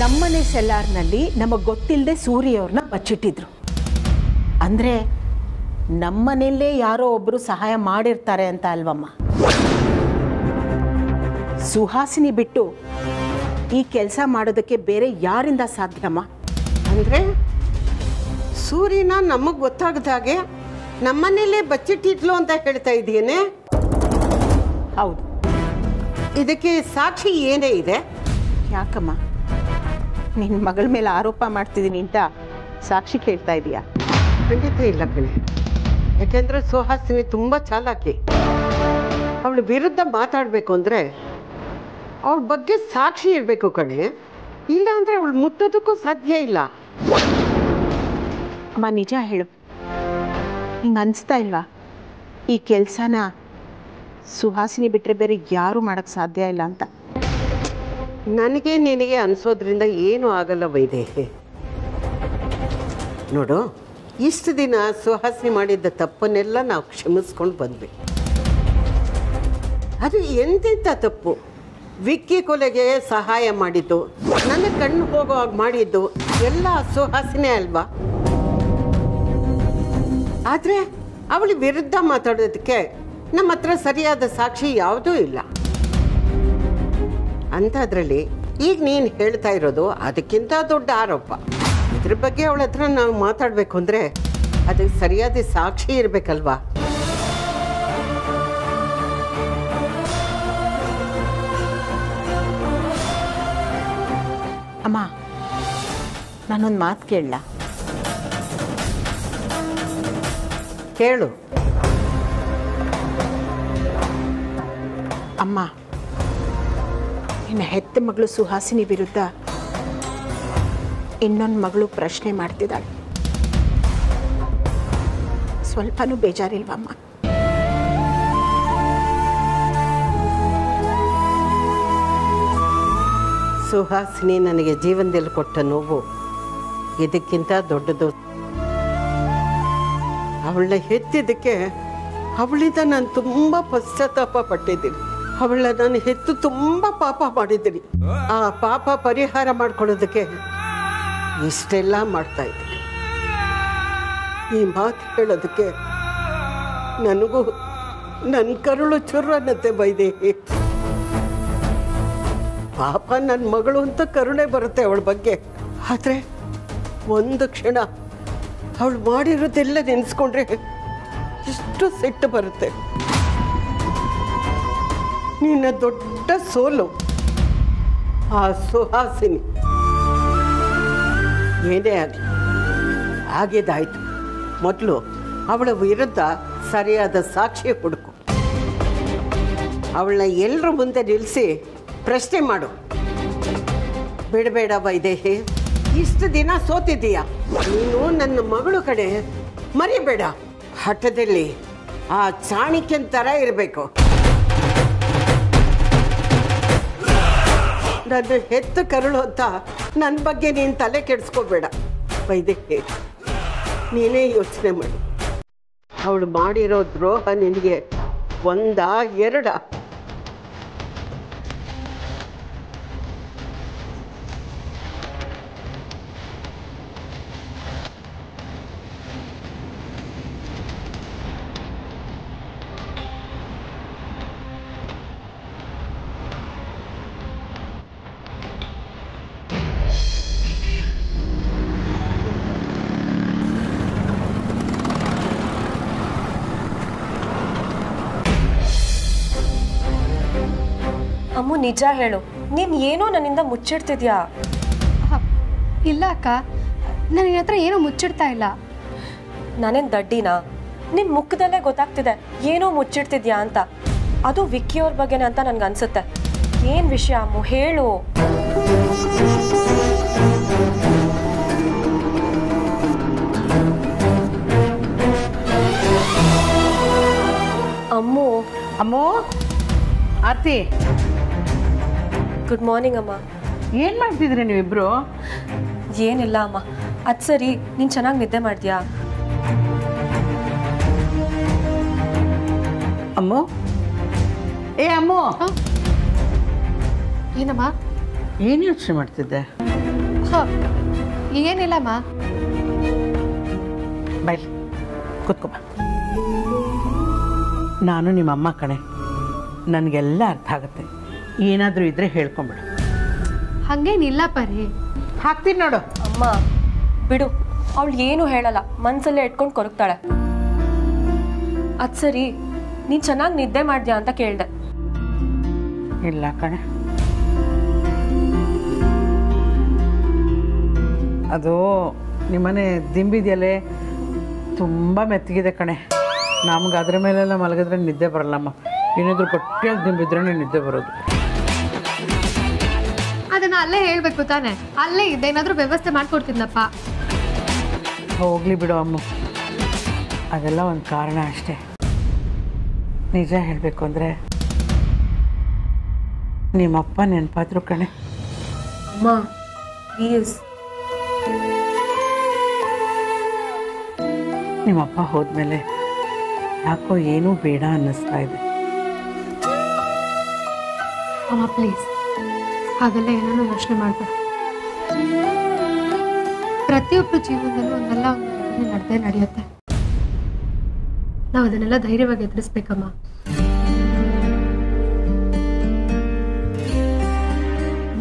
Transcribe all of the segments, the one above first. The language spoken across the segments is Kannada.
ನಮ್ಮನೆ ಸೆಲ್ಲಾರ್ನಲ್ಲಿ ನಮಗೆ ಗೊತ್ತಿಲ್ಲದೆ ಸೂರ್ಯವ್ರನ್ನ ಬಚ್ಚಿಟ್ಟಿದ್ರು. ಅಂದರೆ ನಮ್ಮನೆಯಲ್ಲೇ ಯಾರೋ ಒಬ್ಬರು ಸಹಾಯ ಮಾಡಿರ್ತಾರೆ ಅಂತ ಅಲ್ವಮ್ಮ? ಸುಹಾಸಿನಿ ಬಿಟ್ಟು ಈ ಕೆಲಸ ಮಾಡೋದಕ್ಕೆ ಬೇರೆ ಯಾರಿಂದ ಸಾಧ್ಯಮ್ಮ? ಅಂದರೆ ಸೂರ್ಯನ ನಮಗೆ ಗೊತ್ತಾಗದಾಗೆ ನಮ್ಮನೇಲೇ ಬಚ್ಚಿಟ್ಟಿದ್ಲು ಅಂತ ಹೇಳ್ತಾ ಇದೀಯೇನೆ? ಹೌದು. ಇದಕ್ಕೆ ಸಾಕ್ಷಿ ಏನೇ ಇದೆ? ಯಾಕಮ್ಮ ನಿನ್ನ ಮಗಳ ಮೇಲೆ ಆರೋಪ ಮಾಡ್ತಿದ್ದೀನಿ ಅಂತ ಸಾಕ್ಷಿ ಕೇಳ್ತಾ ಇದೀಯಾ? ಖಂಡಿತ ಇಲ್ಲ ಕಣೆ. ಯಾಕೆಂದರೆ ಸುಹಾಸಿನಿ ತುಂಬ ಚಾಲಾಕಿ. ಅವಳ ವಿರುದ್ಧ ಮಾತಾಡಬೇಕು ಅಂದರೆ ಅವಳ ಬಗ್ಗೆ ಸಾಕ್ಷಿ ಇರಬೇಕು ಕಣೆ. ಇಲ್ಲ ಅಂದರೆ ಅವಳು ಮುಟ್ಟೋದಕ್ಕೂ ಸಾಧ್ಯ ಇಲ್ಲ. ಅಮ್ಮ ನಿಜ ಹೇಳು, ಹಿಂಗೆ ಅನಿಸ್ತಾ ಇಲ್ವಾ ಈ ಕೆಲಸನ ಸುಹಾಸಿನಿ ಬಿಟ್ಟರೆ ಬೇರೆ ಯಾರೂ ಮಾಡೋಕ್ಕೆ ಸಾಧ್ಯ ಇಲ್ಲ ಅಂತ? ನನಗೆ ನಿನಗೆ ಅನಿಸೋದ್ರಿಂದ ಏನೂ ಆಗಲ್ಲ ವೈದೇಹಿ. ನೋಡು, ಇಷ್ಟು ದಿನ ಸುಹಾಸಿನಿ ಮಾಡಿದ್ದ ತಪ್ಪನ್ನೆಲ್ಲ ನಾವು ಕ್ಷಮಿಸ್ಕೊಂಡು ಬಂದ್ವಿ. ಅದು ಎಂತೆಂಥ ತಪ್ಪು? ವಿಕ್ಕಿ ಕೊಲೆಗೆ ಸಹಾಯ ಮಾಡಿದ್ದು, ನನ್ನ ಕಣ್ಣು ಹೋಗೋ ಹಾಗೆ ಮಾಡಿದ್ದು ಎಲ್ಲ ಸುಹಾಸಿನಿ ಅಲ್ವಾ? ಆದರೆ ಅವಳ ವಿರುದ್ಧ ಮಾತಾಡೋದಕ್ಕೆ ನಮ್ಮ ಹತ್ರ ಸರಿಯಾದ ಸಾಕ್ಷಿ ಯಾವುದೂ ಇಲ್ಲ. ಅಂಥದ್ರಲ್ಲಿ ಈಗ ನೀನು ಹೇಳ್ತಾ ಇರೋದು ಅದಕ್ಕಿಂತ ದೊಡ್ಡ ಆರೋಪ. ಇದ್ರ ಬಗ್ಗೆ ಅವಳ ಹತ್ರ ನಾವು ಮಾತಾಡಬೇಕು ಅಂದರೆ ಅದಕ್ಕೆ ಸರಿಯಾದ ಸಾಕ್ಷಿ ಇರಬೇಕಲ್ವಾ? ಅಮ್ಮ ನಾನೊಂದು ಮಾತು ಕೇಳಲ್ಲ? ಕೇಳು. ಅಮ್ಮ, ನಿನ್ನ ಹೆತ್ತ ಮಗಳು ಸುಹಾಸಿನಿ ವಿರುದ್ಧ ಇನ್ನೊಂದು ಮಗಳು ಪ್ರಶ್ನೆ ಮಾಡ್ತಿದ್ದಾಳೆ. ಸ್ವಲ್ಪನೂ ಬೇಜಾರಿಲ್ವಮ್ಮ? ಸುಹಾಸಿನಿ ನನಗೆ ಜೀವನದಲ್ಲಿ ಕೊಟ್ಟ ನೋವು ಇದಕ್ಕಿಂತ ದೊಡ್ಡದು. ಅವಳನ್ನ ಹೆತ್ತಿದ್ದಕ್ಕೆ ಅವಳಿಂದ ನಾನು ತುಂಬ ಪಶ್ಚಾತ್ತಾಪ ಪಟ್ಟಿದ್ದೀನಿ. ಅವಳ ನಾನು ಹೆತ್ತು ತುಂಬ ಪಾಪ ಮಾಡಿದ್ದೀನಿ. ಆ ಪಾಪ ಪರಿಹಾರ ಮಾಡ್ಕೊಳ್ಳೋದಕ್ಕೆ ಇಷ್ಟೆಲ್ಲ ಮಾಡ್ತಾ ಇದ್ದೀನಿ. ಈ ಮಾತು ಹೇಳೋದಕ್ಕೆ ನನಗೂ ನನ್ನ ಕರುಳು ಚುರು ಅನ್ನತ್ತೆ ವೈದೇಹಿ. ಪಾಪ ನನ್ನ ಮಗಳು ಅಂತ ಕರುಣೆ ಬರುತ್ತೆ ಅವಳ ಬಗ್ಗೆ. ಆದರೆ ಒಂದು ಕ್ಷಣ ಅವಳು ಮಾಡಿರೋದೆಲ್ಲ ನೆನೆಸ್ಕೊಂಡ್ರೆ ಎಷ್ಟು ಸಿಟ್ಟು ಬರುತ್ತೆ. ನಿನ್ನ ದೊಡ್ಡ ಸೋಲು ಆ ಸುಹಾಸಿನಿ. ಏನೇ ಆಗಲಿ ಆಗಿದ್ದಾಯ್ತು. ಮೊದಲು ಅವಳ ವಿರುದ್ಧ ಸರಿಯಾದ ಸಾಕ್ಷಿ ಹುಡುಕು. ಅವಳನ್ನ ಎಲ್ಲರ ಮುಂದೆ ನಿಲ್ಲಿಸಿ ಪ್ರಶ್ನೆ ಮಾಡು. ಬಿಡಬೇಡ ವೈದೇಹಿ. ಇಷ್ಟು ದಿನ ಸೋತಿದ್ದೀಯ ನೀನು. ನನ್ನ ಮಗಳು ಕಡೆ ಮರಿಬೇಡ. ಹಠದಲ್ಲಿ ಆ ಚಾಣಕ್ಯನ ಥರ ಇರಬೇಕು. ನನ್ನ ಹೆತ್ತು ಕರುಳು ಅಂತ ನನ್ನ ಬಗ್ಗೆ ನೀನು ತಲೆ ಕೆಡಿಸ್ಕೋಬೇಡ ವೈದೇಹಿ. ನೀನೇ ಯೋಚನೆ ಮಾಡು. ಅವಳು ಮಾಡಿರೋ ದ್ರೋಹ ನಿನಗೆ ಒಂದಾ ಎರಡ? ಅಮ್ಮು ನಿಜ ಹೇಳು, ನೀನ್ ಏನೋ ನನ್ನಿಂದ ಮುಚ್ಚಿಡ್ತಿದ್ಯಾ? ಇಲ್ಲ ಅಕ್ಕ, ನಾನು ನಿನ್ನ ಹತ್ರ ಏನೋ ಮುಚ್ಚಿಡ್ತಾ ಇಲ್ಲ. ನಾನೇನು ದಡ್ಡಿನಾ? ನಿನ್ ಮುಖದಲ್ಲೇ ಗೊತ್ತಾಗ್ತಿದೆ ಏನೋ ಮುಚ್ಚಿಡ್ತಿದ್ಯಾ ಅಂತ. ಅದು ವಿಕ್ಕಿ ಅವ್ರ ಬಗ್ಗೆನೇ ಅಂತ ನನ್ಗನ್ಸುತ್ತೆ. ಏನ್ ವಿಷಯ ಅಮ್ಮು, ಹೇಳು. ಅಮ್ಮು. ಅಮ್ಮೋ, ಆರ್ತಿ, ಗುಡ್ ಮಾರ್ನಿಂಗ್ ಅಮ್ಮ. ಏನು ಮಾಡ್ತಿದ್ರಿ ನೀವಿಬ್ರು? ಏನಿಲ್ಲ ಅಮ್ಮ. ಅದು ಸರಿ, ನೀನು ಚೆನ್ನಾಗಿ ನಿದ್ದೆ ಮಾಡ್ತೀಯಾ? ಅಮ್ಮೋ, ಏ ಅಮ್ಮೋ, ಏನಮ್ಮ? ಏನು ಯೋಚನೆ ಮಾಡ್ತಿದ್ದೆ? ಏನಿಲ್ಲಮ್ಮ. ಬೈ ಕೂತ್ಕೊಬ. ನಾನು ನಿಮ್ಮಮ್ಮ ಕಣೆ, ನನಗೆಲ್ಲ ಅರ್ಥ ಆಗುತ್ತೆ. ಏನಾದರೂ ಇದ್ದರೆ ಹೇಳ್ಕೊಂಬಿಡು. ಹಂಗೇನಿಲ್ಲ ಪರಿ. ಹಾಕ್ತೀನಿ ನೋಡು. ಅಮ್ಮ ಬಿಡು, ಅವಳು ಏನು ಹೇಳಲ್ಲ, ಮನ್ಸಲ್ಲೇ ಇಟ್ಕೊಂಡು ಕೊರಗ್ತಾಳೆ. ಅದು ಸರಿ, ನೀನು ಚೆನ್ನಾಗಿ ನಿದ್ದೆ ಮಾಡಿದ್ಯಾ ಅಂತ ಕೇಳಿದೆ. ಇಲ್ಲ ಕಣೆ, ಅದು ನಿಮ್ಮನೆ ದಿಂಬಿದೆಯಲ್ಲೇ ತುಂಬ ಮೆತ್ತಗಿದೆ ಕಣೆ. ನಮ್ಗೆ ಅದ್ರ ಮೇಲೆಲ್ಲ ಮಲಗಿದ್ರೆ ನಿದ್ದೆ ಬರಲ್ಲಮ್ಮ. ಏನಾದರೂ ಗಟ್ಟಿಯಾಗಿ ದಿಂಬಿದ್ರೆ ನಿದ್ದೆ ಬರೋದು. ಅದನ್ನ ಅಲ್ಲೇ ಹೇಳ್ಬೇಕು ತಾನೆ, ಅಲ್ಲೇ ಇದ್ದೆ ಏನಾದರೂ ವ್ಯವಸ್ಥೆ ಮಾಡ್ಕೊಡ್ತಿದ್ನಪ್ಪ. ಹೋಗ್ಲಿ ಬಿಡು ಅಮ್ಮ, ಅದೆಲ್ಲ ಒಂದು ಕಾರಣ ಅಷ್ಟೇ. ನಿಜ ಹೇಳಬೇಕು ಅಂದರೆ ನಿಮ್ಮಪ್ಪ ನೆನಪಾದ್ರು ಕಣೆ. ಅಮ್ಮ ಪ್ಲೀಸ್. ನಿಮ್ಮಪ್ಪ ಹೋದ್ಮೇಲೆ ಯಾಕೋ ಏನೂ ಬೇಡ ಅನ್ನಿಸ್ತಾ ಇದೆ. ಅಮ್ಮ ಪ್ಲೀಸ್, ಹಾಗೆಲ್ಲ ಏನೋ ಯೋಚನೆ ಮಾಡಬೇಡ. ಪ್ರತಿಯೊಬ್ಬರ ಜೀವನದಲ್ಲೂ ಒಂದಲ್ಲ ಒಂದು ಘಟನೆ ನಡೆದೇ ನಡೆಯುತ್ತೆ. ನಾವು ಅದನ್ನೆಲ್ಲ ಧೈರ್ಯವಾಗಿ ಎದುರಿಸ್ಬೇಕಮ್ಮ.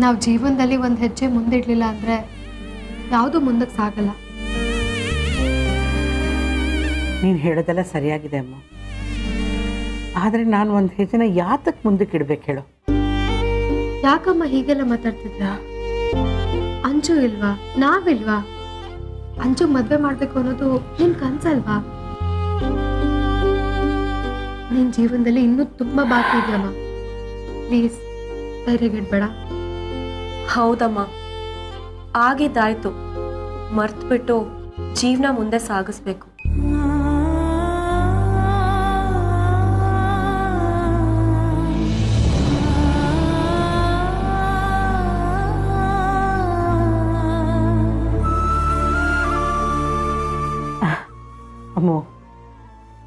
ನಾವು ಜೀವನದಲ್ಲಿ ಒಂದು ಹೆಜ್ಜೆ ಮುಂದಿಡ್ಲಿಲ್ಲ ಅಂದರೆ ಯಾವುದೂ ಮುಂದಕ್ಕೆ ಸಾಗಲ್ಲ. ನೀನು ಹೇಳೋದೆಲ್ಲ ಸರಿಯಾಗಿದೆ ಅಮ್ಮ, ಆದರೆ ನಾನು ಒಂದು ಹೆಜ್ಜೆನ ಯಾತಕ್ಕೆ ಮುಂದಕ್ಕೆ ಇಡ್ಬೇಕು ಹೇಳು? ಯಾಕಮ್ಮ ಹೀಗೆಲ್ಲ ಮಾತಾಡ್ತಿದ್ದ? ಅಂಜು ಇಲ್ವಾ, ನಾವಿಲ್ವಾ? ಅಂಜು ಮದ್ವೆ ಮಾಡ್ಬೇಕು ಅನ್ನೋದು ನಿನ್ ಕನ್ಸಲ್ವಾ? ನಿನ್ ಜೀವನದಲ್ಲಿ ಇನ್ನೂ ತುಂಬಾ ಬಾಕಿ ಇದೆಯಮ್ಮ. ಪ್ಲೀಸ್ ಧೈರ್ಯಗೆಡ್ಬೇಡ. ಹೌದಮ್ಮ, ಆಗಿದ್ದಾಯ್ತು, ಮರ್ತ್ಬಿಟ್ಟು ಜೀವನ ಮುಂದೆ ಸಾಗಿಸ್ಬೇಕು. ಅಮ್ಮೋ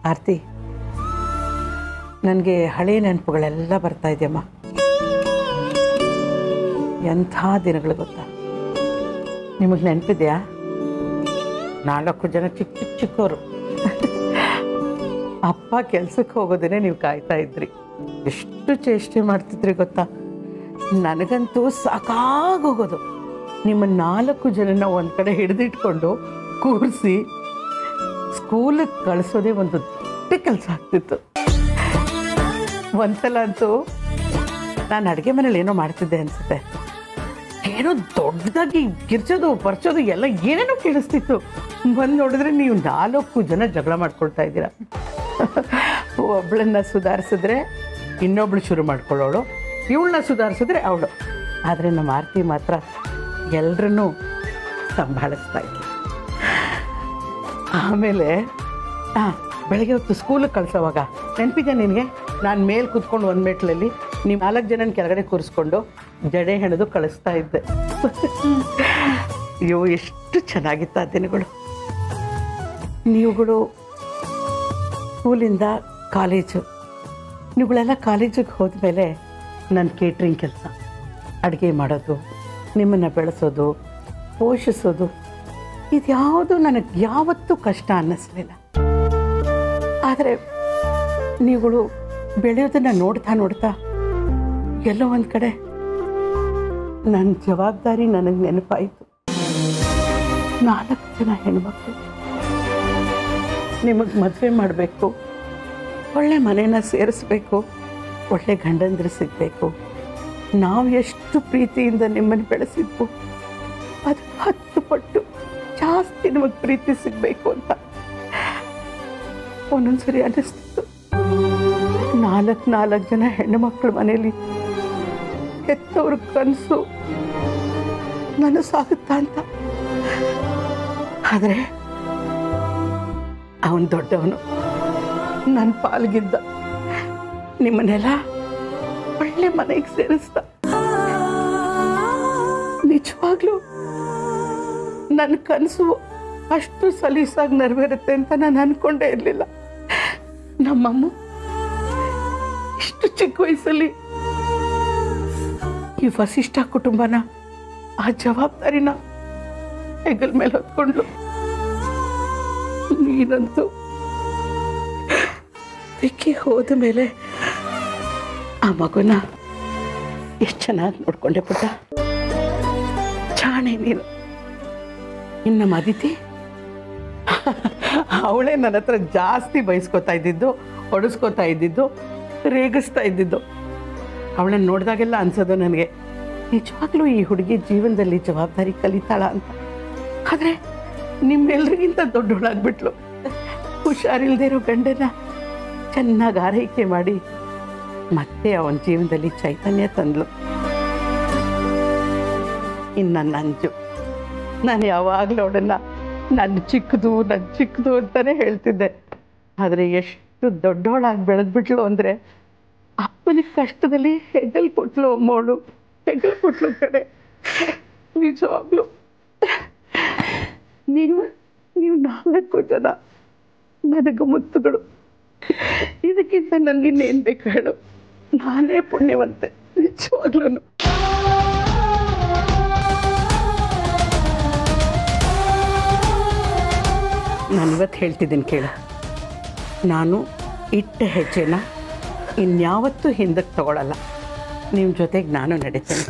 ಆರ್ತಿ, ನನಗೆ ಹಳೆಯ ನೆನಪುಗಳೆಲ್ಲ ಬರ್ತಾ ಇದೆಯಮ್ಮ. ಎಂಥ ದಿನಗಳು ಗೊತ್ತಾ? ನಿಮಗೆ ನೆನಪಿದೆಯಾ? 4 ಜನ ಚಿಕ್ಕ ಚಿಕ್ಕವರು. ಅಪ್ಪ ಕೆಲಸಕ್ಕೆ ಹೋಗೋದೇ ನೀವು ಕಾಯ್ತಾ ಇದ್ರಿ. ಎಷ್ಟು ಚೇಷ್ಟೆ ಮಾಡ್ತಿದ್ರಿ ಗೊತ್ತಾ? ನನಗಂತೂ ಸಾಕಾಗೋಗೋದು. ನಿಮ್ಮ 4 ಜನನ ಒಂದು ಕಡೆ ಹಿಡಿದಿಟ್ಕೊಂಡು ಕೂರಿಸಿ ಸ್ಕೂಲಿಗೆ ಕಳಿಸೋದೇ ಒಂದು ದೊಡ್ಡ ಕೆಲಸ ಆಗ್ತಿತ್ತು. ಒಂದ್ಸಲ ಅಂತೂ ನಾನು ಅಡುಗೆ ಮನೇಲಿ ಏನೋ ಮಾಡ್ತಿದ್ದೆ ಅನಿಸುತ್ತೆ. ಏನೋ ದೊಡ್ಡದಾಗಿ ಗಿರ್ಚೋದು ಪರ್ಚೋದು ಎಲ್ಲ ಏನೇನೋ ಕೇಳಿಸ್ತಿತ್ತು. ಬಂದು ನೋಡಿದ್ರೆ ನೀವು 4 ಜನ ಜಗಳ ಮಾಡ್ಕೊಳ್ತಾ ಇದ್ದೀರಾ. ಒಬ್ಳನ್ನ ಸುಧಾರಿಸಿದ್ರೆ ಇನ್ನೊಬ್ಳು ಶುರು ಮಾಡ್ಕೊಳ್ಳೋಳು, ಇವಳನ್ನ ಸುಧಾರಿಸಿದ್ರೆ ಅವಳು. ಆದರೆ ನಮ್ಮ ಆರ್ತಿ ಮಾತ್ರ ಎಲ್ಲರನ್ನೂ ಸಂಭಾಳಿಸ್ತಾ ಇದ್ಲು. ಆಮೇಲೆ ಬೆಳಗ್ಗೆ ಹೊತ್ತು ಸ್ಕೂಲಿಗೆ ಕಳಿಸೋವಾಗ ನೆನಪಿದೆ ನಿನಗೆ? ನಾನು ಮೇಲೆ ಕೂತ್ಕೊಂಡು ಒಂದು ಮೆಟ್ಲಲ್ಲಿ ನೀವು 4 ಜನನ ಕೆಳಗಡೆ ಕೂರಿಸ್ಕೊಂಡು ಜಡೆ ಹೆಣೆದು ಕಳಿಸ್ತಾ ಇದ್ದೆ. ಅಯ್ಯೋ ಎಷ್ಟು ಚೆನ್ನಾಗಿತ್ತು ಆ ದಿನಗಳು. ನೀವುಗಳು ಸ್ಕೂಲಿಂದ ಕಾಲೇಜು, ನೀವುಗಳೆಲ್ಲ ಕಾಲೇಜಿಗೆ ಹೋದ್ಮೇಲೆ ನನ್ನ ಕೇಟ್ರಿಂಗ್ ಕೆಲಸ, ಅಡುಗೆ ಮಾಡೋದು, ನಿಮ್ಮನ್ನು ಬೆಳೆಸೋದು, ಪೋಷಿಸೋದು, ಇದ್ಯಾವುದು ನನಗೆ ಯಾವತ್ತೂ ಕಷ್ಟ ಅನ್ನಿಸ್ಲಿಲ್ಲ. ಆದರೆ ನೀವುಗಳು ಬೆಳೆಯೋದನ್ನು ನೋಡ್ತಾ ನೋಡ್ತಾ ಎಲ್ಲೋ ಒಂದು ಕಡೆ ನನ್ನ ಜವಾಬ್ದಾರಿ ನನಗೆ ನೆನಪಾಯಿತು. 4 ಜನ ಹೆಣ್ಮಕ್ಳು, ನಿಮಗೆ ಮದುವೆ ಮಾಡಬೇಕು, ಒಳ್ಳೆ ಮನೇನ ಸೇರಿಸ್ಬೇಕು, ಒಳ್ಳೆ ಗಂಡಂದ್ರೆ ಸಿಗಬೇಕು. ನಾವು ಎಷ್ಟು ಪ್ರೀತಿಯಿಂದ ನಿಮ್ಮನ್ನು ಬೆಳೆಸಿದ್ವು ಅದು 10 ಪಟ್ಟು ಜಾಸ್ತಿ ನಿಮಗೆ ಪ್ರೀತಿ ಸಿಗಬೇಕು ಅಂತ ಒಂದೊಂದ್ಸರಿ ಅನ್ನಿಸ್ತಿತ್ತು. 4 ಜನ ಹೆಣ್ಣು ಮಕ್ಕಳ ಮನೇಲಿ ಹೆತ್ತವ್ರ ಕನಸು ನನಸಾಗುತ್ತಾ ಅಂತ. ಆದರೆ ಅವನು ದೊಡ್ಡವನು, ನನ್ನ ಪಾಲ್ಗಿದ್ದ. ನಿಮ್ಮನ್ನೆಲ್ಲ ಒಳ್ಳೆ ಮನೆಗೆ ಸೇರಿಸ್ದ. ನಿಜವಾಗ್ಲೂ ನನ್ನ ಕನಸು ಅಷ್ಟು ಸಲೀಸಾಗಿ ನೆರವೇರುತ್ತೆ ಅಂತ ನಾನು ಅನ್ಕೊಂಡೇ ಇರಲಿಲ್ಲ. ನಮ್ಮಮ್ಮ ಇಷ್ಟು ಚಿಕ್ಕ ವಯಸ್ಸಲ್ಲಿ ಈ ವಸಿಷ್ಠ ಕುಟುಂಬನ ಆ ಜವಾಬ್ದಾರಿನ ಹೆಗಲ ಮೇಲೆ ಹೊತ್ಕೊಂಡ್ಲು. ನೀನಂತೂ ವಿಕ್ಕಿ ಹೋದ ಮೇಲೆ ಆ ಮಗುನ ಎಷ್ಟು ಚೆನ್ನಾಗಿ ನೋಡ್ಕೊಂಡೆ ಪುಟ್ಟ. ಚಾಣೆ ನೀನು. ಇನ್ನು ಅದಿತಿ ಅವಳೇ ನನ್ನ ಹತ್ರ ಜಾಸ್ತಿ ಬಯಸ್ಕೋತಾ ಇದ್ದಿದ್ದು, ಹೊಡೆಸ್ಕೋತಾ ಇದ್ದಿದ್ದು, ರೇಗಿಸ್ತಾ ಇದ್ದಿದ್ದು. ಅವಳನ್ನ ನೋಡಿದಾಗೆಲ್ಲ ಅನ್ಸೋದು ನನಗೆ, ನಿಜವಾಗ್ಲೂ ಈ ಹುಡುಗಿ ಜೀವನದಲ್ಲಿ ಜವಾಬ್ದಾರಿ ಕಲಿತಾಳ ಅಂತ. ಆದರೆ ನಿಮ್ಮೆಲ್ರಿಗಿಂತ ದೊಡ್ಡವಳಾಗ್ಬಿಟ್ಲು. ಹುಷಾರಿಲ್ದೇ ಇರೋ ಗಂಡನ ಚೆನ್ನಾಗಿ ಆರೈಕೆ ಮಾಡಿ ಮತ್ತೆ ಅವನ ಜೀವನದಲ್ಲಿ ಚೈತನ್ಯ ತಂದ್ಲು. ಇನ್ನು ನನ್ನ ಅಂಜು, ನಾನು ಯಾವಾಗಲೂ ಅವಳನ್ನ ನನ್ನ ಚಿಕ್ಕದು ಅಂತಾನೆ ಹೇಳ್ತಿದ್ದೆ. ಆದರೆ ಎಷ್ಟು ದೊಡ್ಡವಳಾಗಿ ಬೆಳೆದ್ಬಿಟ್ಲು ಅಂದರೆ, ಅಪ್ಪನ ಕಷ್ಟದಲ್ಲಿ ಹೆಗಲ್ ಕೊಟ್ಲು ಅಮ್ಮವಳು, ಹೆಗಲ್ ಕೊಟ್ಲು ಕಡೆ. ನಿಜವಾಗ್ಲು ನೀವು 4 ಜನ ನನಗೆ ಮುತ್ತುಗಳು. ಇದಕ್ಕಿಂತ ನನಗಿನ್ನೇನು ಬೇಕು ಹೇಳು? ನಾನೇ ಪುಣ್ಯವಂತೆ ನಿಜವಾಗ್ಲೂ. ನಾನಿವತ್ತು ಹೇಳ್ತಿದ್ದೀನಿ ಕೇಳು, ನಾನು ಇಟ್ಟ ಹೆಜ್ಜೆನ ಇನ್ಯಾವತ್ತೂ ಹಿಂದಕ್ಕೆ ತಗೊಳ್ಳಲ್ಲ. ನಿಮ್ಮ ಜೊತೆಗೆ ನಾನು ನಡೀತೇನೆ.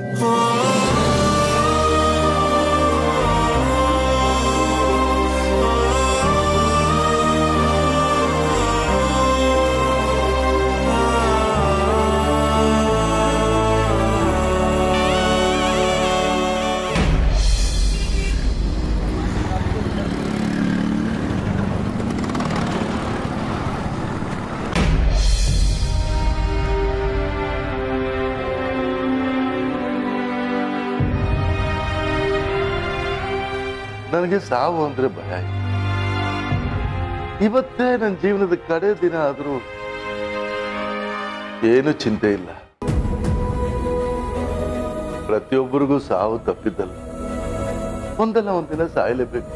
ನನಗೆ ಸಾವು ಅಂದ್ರೆ ಭಯ. ಇವತ್ತೇ ನನ್ನ ಜೀವನದ ಕಡೆ ದಿನ ಆದ್ರೂ ಏನು ಚಿಂತೆ ಇಲ್ಲ. ಪ್ರತಿಯೊಬ್ಬರಿಗೂ ಸಾವು ತಪ್ಪಿದ್ದಲ್ಲ, ಒಂದಲ್ಲ ಒಂದಿನ ಸಾಯಲೇಬೇಕು.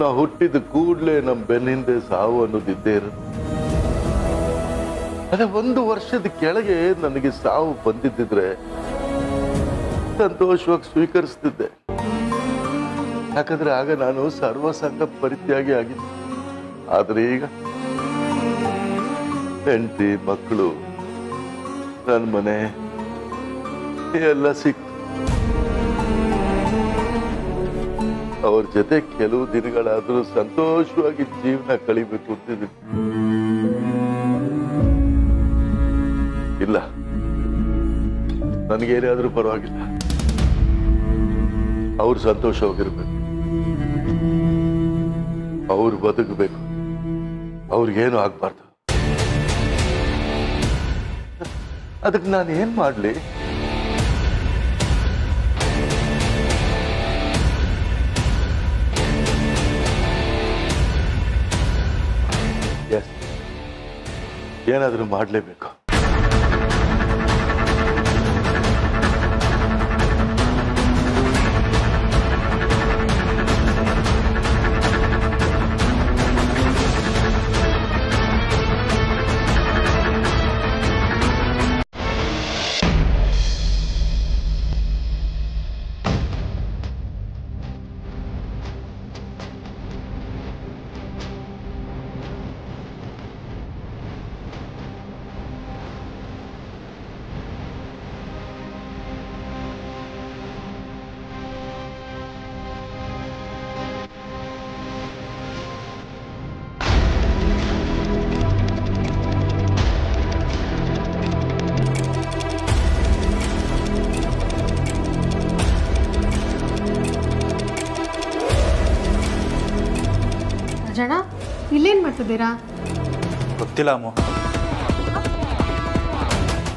ನಾವು ಹುಟ್ಟಿದ ಕೂಡ್ಲೆ ನಮ್ಮ ಬೆನ್ನಿಂದೆ ಸಾವು ಅನ್ನೋದಿದ್ದೇ ಇರೋದು. ಅದೇ 1 ವರ್ಷದ ಕೆಳಗೆ ನನಗೆ ಸಾವು ಬಂದಿದ್ದಿದ್ರೆ ಸಂತೋಷವಾಗಿ ಸ್ವೀಕರಿಸ್ತಿದ್ದೆ. ಯಾಕಂದ್ರೆ ಆಗ ನಾನು ಸರ್ವಸಂಗ ಪರಿತ್ಯಾಗಿ ಆಗಿದ್ದೆ. ಆದ್ರೆ ಈಗ ಹೆಂಡತಿ, ಮಕ್ಕಳು, ನನ್ನ ಮನೆ ಎಲ್ಲ ಸಿಕ್ತು. ಅವ್ರ ಜೊತೆ ಕೆಲವು ದಿನಗಳಾದ್ರೂ ಸಂತೋಷವಾಗಿ ಜೀವನ ಕಳಿಬೇಕು ಅಂತಿದ್ದೀನಿ. ಇಲ್ಲ, ನನಗೇನಾದ್ರೂ ಪರವಾಗಿಲ್ಲ, ಅವ್ರು ಸಂತೋಷವಾಗಿರ್ಬೇಕು, ಅವ್ರು ಬದುಕಬೇಕು, ಅವ್ರಿಗೇನು ಆಗ್ಬಾರ್ದು. ಅದಕ್ಕೆ ನಾನು ಏನ್ ಮಾಡ್ಲಿ? ಏನಾದ್ರೂ ಮಾಡ್ಲೇಬೇಕು. ಜನ ಇಲ್ಲೇನು ಮಾಡ್ತಿದ್ದೀರಾ? ಗೊತ್ತಿಲ್ಲ ಅಮ್ಮ.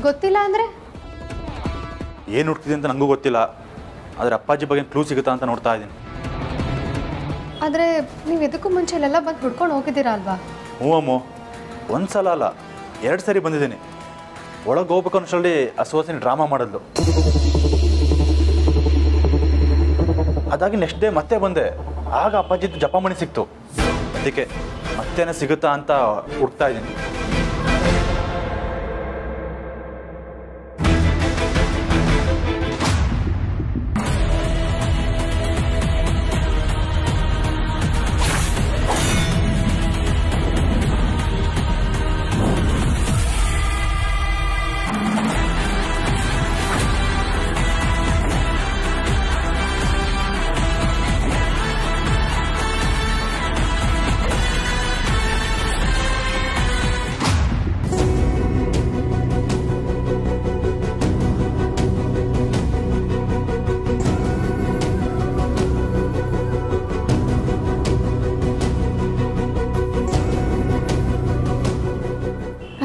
ಗೊತ್ತಿಲ್ಲ ಅಂದರೆ ಏನು ಹುಡ್ತಿದೆ ಅಂತ ನನಗೂ ಗೊತ್ತಿಲ್ಲ. ಆದರೆ ಅಪ್ಪಾಜಿ ಬಗ್ಗೆ ಕ್ಲೂ ಸಿಗುತ್ತಾ ಅಂತ ನೋಡ್ತಾ ಇದ್ದೀನಿ. ಆದರೆ ನೀವು ಇದಕ್ಕೂ ಮುಂಚೆ ಇಲ್ಲೆಲ್ಲ ಬಂದು ಹುಡ್ಕೊಂಡು ಹೋಗಿದ್ದೀರಾ ಅಲ್ವಾ? ಹ್ಞೂ ಅಮ್ಮ, 1 ಸಲ ಅಲ್ಲ 2 ಸರಿ ಬಂದಿದ್ದೀನಿ. ಒಳಗೆ ಹೋಗ್ಬೇಕು ಅನ್ನೋಷ್ಟರಲ್ಲಿ ಅಸುವಾಸಿನ ಡ್ರಾಮಾ ಮಾಡಿದ್ಲು. ಅದಾಗಿ ನೆಕ್ಸ್ಟ್ ಡೇ ಮತ್ತೆ ಬಂದೆ. ಆಗ ಅಪ್ಪಾಜಿದ್ದು ಜಪಾಮಣಿ ಸಿಕ್ತು. ಅದಕ್ಕೆ ಮತ್ತೇನೇ ಸಿಗುತ್ತಾ ಅಂತ ಹುಡ್ತಾ ಇದ್ದೀನಿ.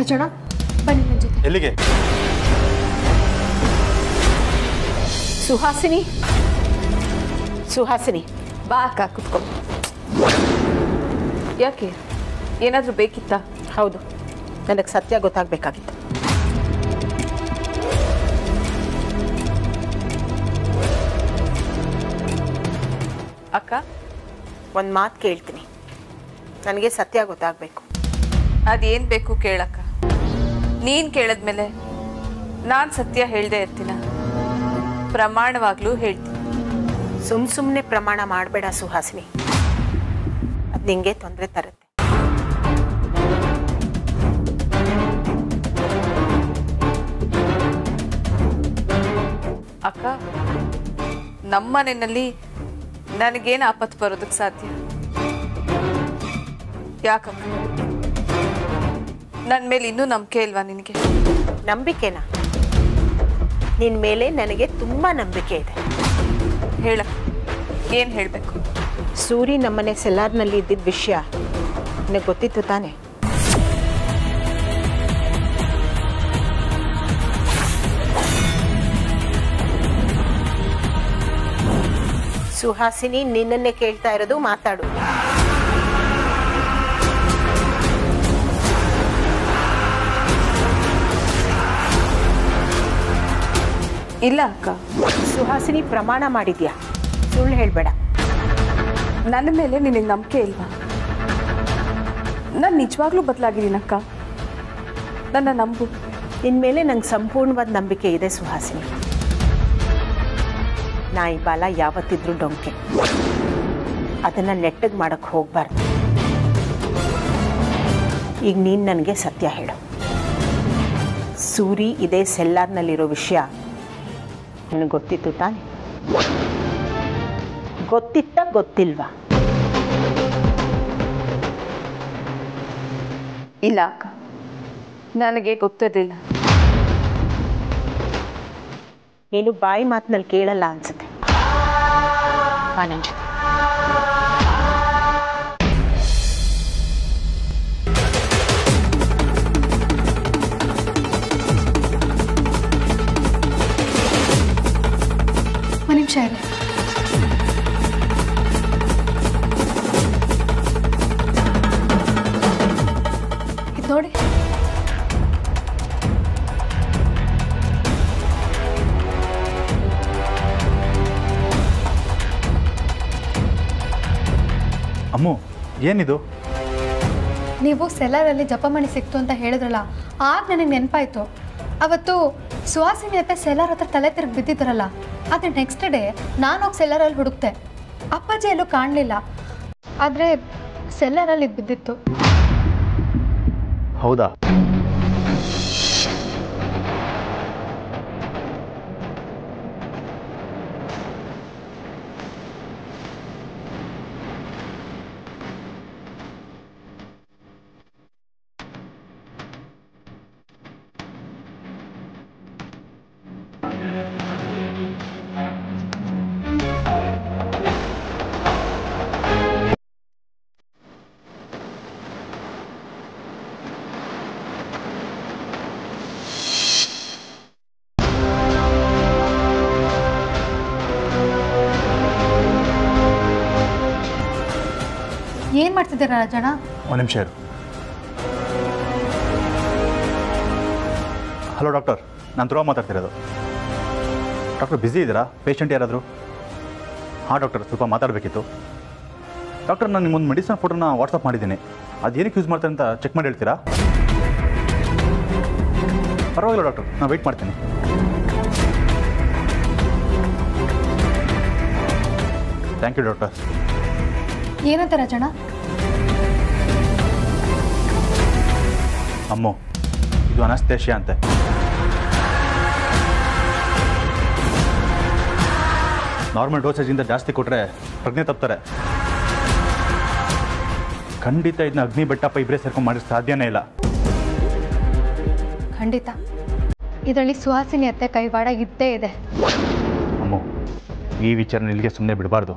ರಾಜಣ್ಣ ಬನ್ನಿ ನನ್ನ ಜೊತೆ. ಎಲ್ಲಿಗೆ? ಸುಹಾಸಿನಿ, ಸುಹಾಸಿನಿ, ಬಾ ಅಕ್ಕ ಕುತ್ಕೊ. ಯಾಕೆ ಏನಾದರೂ ಬೇಕಿತ್ತಾ? ಹೌದು, ನನಗೆ ಸತ್ಯ ಗೊತ್ತಾಗಬೇಕಾಗಿತ್ತು. ಅಕ್ಕ ಒಂದು ಮಾತು ಕೇಳ್ತೀನಿ, ನನಗೆ ಸತ್ಯ ಗೊತ್ತಾಗಬೇಕು. ಅದೇನು ಬೇಕು ಕೇಳಕ್ಕ. ನೀನು ಕೇಳಿದ್ಮೇಲೆ ನಾನು ಸತ್ಯ ಹೇಳ್ದೆ ಇರ್ತೀನ, ಪ್ರಮಾಣವಾಗ್ಲೂ ಹೇಳ್ತೀನಿ. ಸುಮ್ಮನೆ ಪ್ರಮಾಣ ಮಾಡಬೇಡ ಸುಹಾಸಿನಿ, ಅದು ನಿಂಗೆ ತೊಂದರೆ ತರುತ್ತೆ. ಅಕ್ಕ, ನಮ್ಮನೆಯಲ್ಲಿ ನನಗೇನು ಆಪತ್ತು ಬರೋದಕ್ಕೆ ಸಾಧ್ಯ? ಯಾಕಕ್ಕ, ನನ್ನ ಮೇಲೆ ಇನ್ನೂ ನಂಬಿಕೆ ಇಲ್ವಾ ನಿನಗೆ? ನಂಬಿಕೆನಾ? ನಿನ್ನ ಮೇಲೆ ನನಗೆ ತುಂಬ ನಂಬಿಕೆ ಇದೆ. ಹೇಳಕ್ಕ, ಏನು ಹೇಳಬೇಕು? ಸೂರಿ ನಮ್ಮನೆ ಸೆಲ್ಲಾರ್ನಲ್ಲಿ ಇದ್ದಿದ್ದ ವಿಷಯ ನಿನಗೆ ಗೊತ್ತಿತ್ತು ತಾನೆ? ಸುಹಾಸಿನಿ, ನಿನ್ನನ್ನೇ ಕೇಳ್ತಾ ಇರೋದು, ಮಾತಾಡು. ಇಲ್ಲ ಅಕ್ಕ. ಸುಹಾಸಿನಿ, ಪ್ರಮಾಣ ಮಾಡಿದ್ಯಾ, ಸುಳ್ಳು ಹೇಳಬೇಡ. ನನ್ನ ಮೇಲೆ ನಿನಗೆ ನಂಬಿಕೆ ಇಲ್ವಾ? ನಾನು ನಿಜವಾಗ್ಲೂ ಬದಲಾಗಿದ್ದೀನಕ್ಕ, ನನ್ನ ನಂಬು. ನಿನ್ನ ಮೇಲೆ ನಂಗೆ ಸಂಪೂರ್ಣವಾದ ನಂಬಿಕೆ ಇದೆ ಸುಹಾಸಿನಿ. ನಾಯಿ ಬಾಲ ಯಾವತ್ತಿದ್ರೂ ಡೊಂಕೆ, ಅದನ್ನು ನೆಟ್ಟಗೆ ಮಾಡೋಕ್ಕೆ ಹೋಗಬಾರ್ದು. ಈಗ ನೀನು ನನಗೆ ಸತ್ಯ ಹೇಳು, ಸೂರಿ ಇದೇ ಸೆಲ್ಲಾರ್ನಲ್ಲಿರೋ ವಿಷಯ ನಿನಗೆ ಗೊತ್ತಿತ್ತು ತಾನೆ? ಗೊತ್ತಿತ್ತ ಗೊತ್ತಿಲ್ವಾ? ಇಲ್ಲ ಅಕ್ಕ, ನನಗೆ ಗೊತ್ತಿರಲಿಲ್ಲ. ನೀನು ಬಾಯಿ ಮಾತಿನಲ್ಲಿ ಕೇಳಲ್ಲ ಅನ್ಸುತ್ತೆ. ಆನಂದ್, ಒಂದು ನಿಮಿಷ ಇರಿ. ಇದು ನೋಡಿ. ಅಮ್ಮು, ಏನಿದು? ನೀವು ಸೆಲ್ಲರಲ್ಲಿ ಜಪಮಣಿ ಸಿಕ್ತು ಅಂತ ಹೇಳಿದ್ರಲ್ಲ, ಆಗ ನನಗೆ ನೆನಪಾಯಿತು. ಅವತ್ತು ಸುಹಾಸಿನಿ ಅತ್ತೆ ಸೆಲ್ಲರ್ ಹತ್ರ ತಲೆ ತಿರುಗಿ ಬಿದ್ದಿದ್ರಲ್ಲ, ಆದರೆ ನೆಕ್ಸ್ಟ್ ಡೇ ನಾನು ಹೋಗಿ ಸೆಲ್ಲರಲ್ಲಿ ಹುಡುಕ್ತೆ. ಅಪ್ಪಾಜಿ ಎಲ್ಲೂ ಕಾಣಲಿಲ್ಲ, ಆದರೆ ಸೆಲ್ಲರಲ್ಲಿ ಇದು ಬಿದ್ದಿತ್ತು. ಹೌದಾ? ಏನು ಮಾಡ್ತಿದ್ದೀರಾ ರಾಜಣ್ಣ? ಒಂದು ನಿಮಿಷ ಇರು. ಹಲೋ ಡಾಕ್ಟರ್, ನಾನು ಧ್ರುವ ಮಾತಾಡ್ತಿರೋದು. ಡಾಕ್ಟರ್ ಬ್ಯುಸಿ ಇದ್ದೀರಾ? ಪೇಷಂಟ್ ಯಾರಾದರೂ? ಹಾಂ ಡಾಕ್ಟರ್, ಸ್ವಲ್ಪ ಮಾತಾಡಬೇಕಿತ್ತು. ಡಾಕ್ಟರ್, ನಾನು ನಿಮ್ಮೊಂದು ಮೆಡಿಸಿನ್ ಫೋಟೋನ ವಾಟ್ಸಪ್ ಮಾಡಿದ್ದೀನಿ. ಅದು ಏನಕ್ಕೆ ಯೂಸ್ ಮಾಡ್ತಾರೆ ಅಂತ ಚೆಕ್ ಮಾಡಿ ಹೇಳ್ತೀರಾ? ಪರವಾಗಿಲ್ಲ ಡಾಕ್ಟರ್, ನಾನು ವೆಯ್ಟ್ ಮಾಡ್ತೀನಿ. Thank you doctor. ಏನಂತ ರಾಜಣ್ಣ? ಅಮ್ಮು, ಇದು ಅನಸ್ತೇಷಿಯಾ ಅಂತೆ. ನಾರ್ಮಲ್ ಡೋಸೇಜಿಂದ ಜಾಸ್ತಿ ಕೊಟ್ಟರೆ ಪ್ರಜ್ಞೆ ತಪ್ತಾರೆ. ಖಂಡಿತ ಇದನ್ನ ಅಗ್ನಿ ಬೆಟ್ಟಪ್ಪ ಇಬ್ಬರೇ ಸೇರ್ಕೊಂಡು ಮಾಡೋಕ್ಕೆ ಸಾಧ್ಯನೇ ಇಲ್ಲ. ಖಂಡಿತ ಇದರಲ್ಲಿ ಸುಹಾಸಿನಿ ಅತ್ತೆ ಕೈವಾಡ ಇದ್ದೇ ಇದೆ. ಅಮ್ಮು, ಈ ವಿಚಾರನ ಇಲ್ಲಿಗೆ ಸುಮ್ಮನೆ ಬಿಡಬಾರ್ದು.